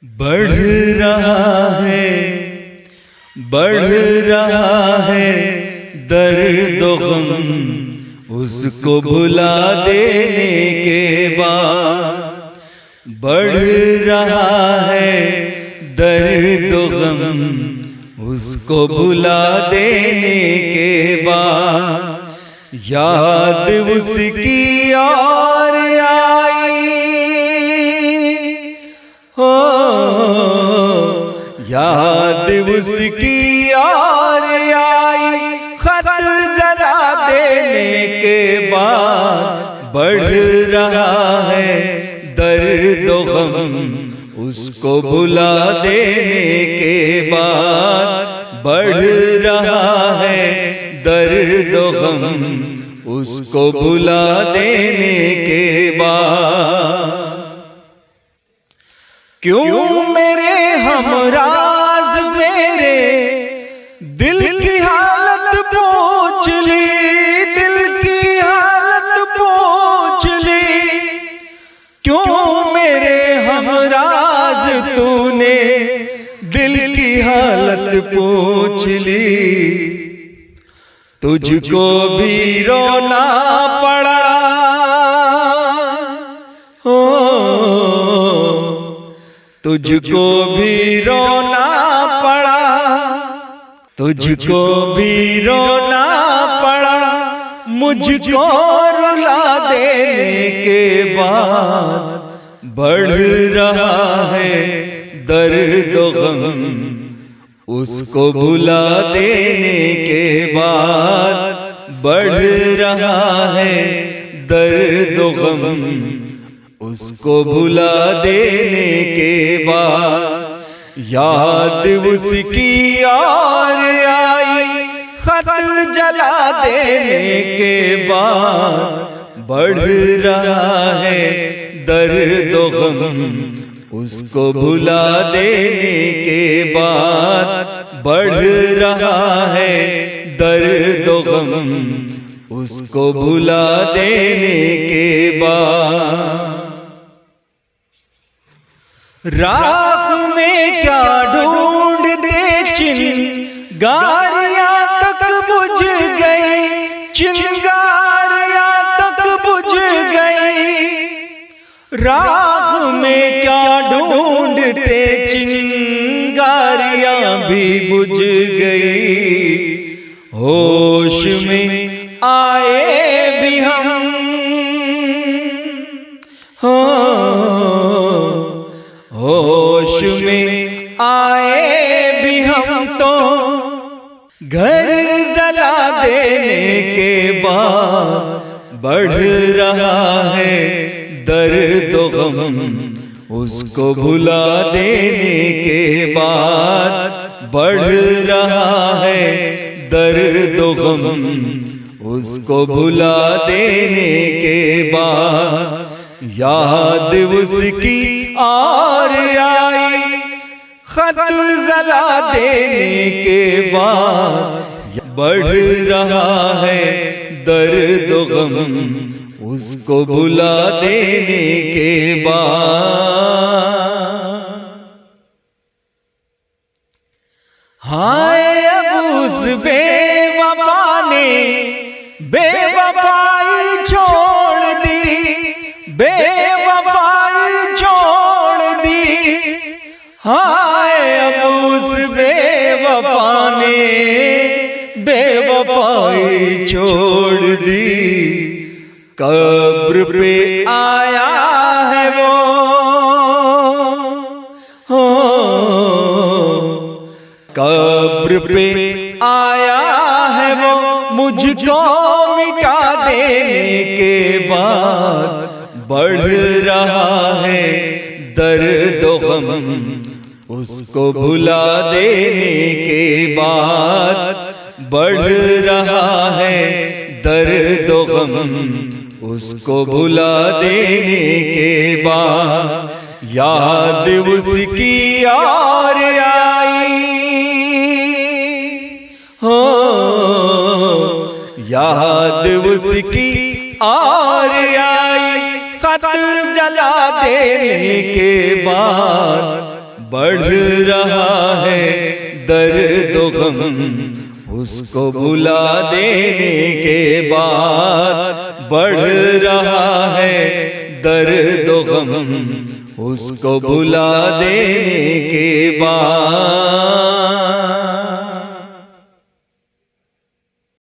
बढ़ रहा है दर्द गम उसको भुला देने के बाद। बढ़ रहा है दर्द गम उसको भुला देने के बाद। याद उसकी और आई हो, याद उसकी और आई खत जला देने के बाद। बढ़ रहा है दर्द गम उसको भुला देने के बाद। बढ़ रहा है दर्द गम उसको भुला देने के बाद। क्यों मेरे हमराज मेरे दिल की हालत पूछ ली, दिल की हालत पूछ ली। क्यों मेरे हमराज तूने दिल की हालत पूछ ली। तुझको भी रोना पड़ा हो, तुझको भी रोना पड़ा, तुझको भी रोना पड़ा मुझको रुला देने के बाद। बढ़ रहा है दर्द गम उसको भुला देने के बाद। बढ़ रहा है दर्द गम उसको भुला देने के बाद। याद उसकी और आई खत जला देने के बाद। बढ़ रहा है दर्द गम उसको भुला देने के बाद। बढ़ रहा है दर्द गम उसको भुला देने के बाद। राख में क्या ढूंढते चिंगारियां तक बुझ गई, चिंगारियां तक बुझ गई। राख में क्या ढूंढते चिंगारियां भी बुझ गई। होश में आए भी हम हो, होश में आए भी हम तो घर जला देने के बाद। बढ़ रहा है दर्द गम उसको भुला देने के बाद। बढ़ रहा है दर्द गम उसको भुला देने के बाद। याद उसकी और आई खत जला देने के बाद। बढ़ रहा है दर्द गम उसको भुला देने के बाद। हाय अब उस बेवफा ने बेवफाई छोड़ दी, बेवफाई छोड़ दी। हाय अब उस बेवफा ने बेवफाई छोड़ दी। कब्र पे आया है वो हो, कब्र पे आया है वो मुझको मिटा देने के बाद। बढ़ रहा है दर्द गम उसको भुला देने के बाद। बढ़ रहा है दर्द गम उसको भुला देने के बाद। याद उसकी और आई हो, याद उसकी और आई खत जला देने के बाद। बढ़ रहा है दर्द गम उसको भुला देने के बाद, बढ़ रहा है दर्द गम उसको भुला देने के बाद।